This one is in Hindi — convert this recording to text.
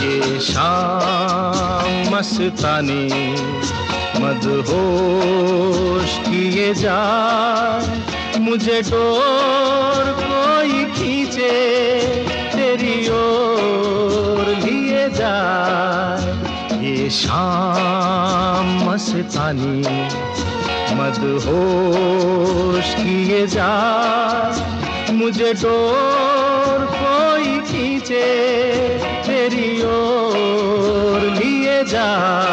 ये शाम मस्तानी मदहोश किए जाए, मुझे डोर कोई खींचे तेरी ओर लिए जाए। ये शाम मस्तानी मदहोश किए जाए, मुझे डोर कोई खींचे तेरी ओर लिए जाए।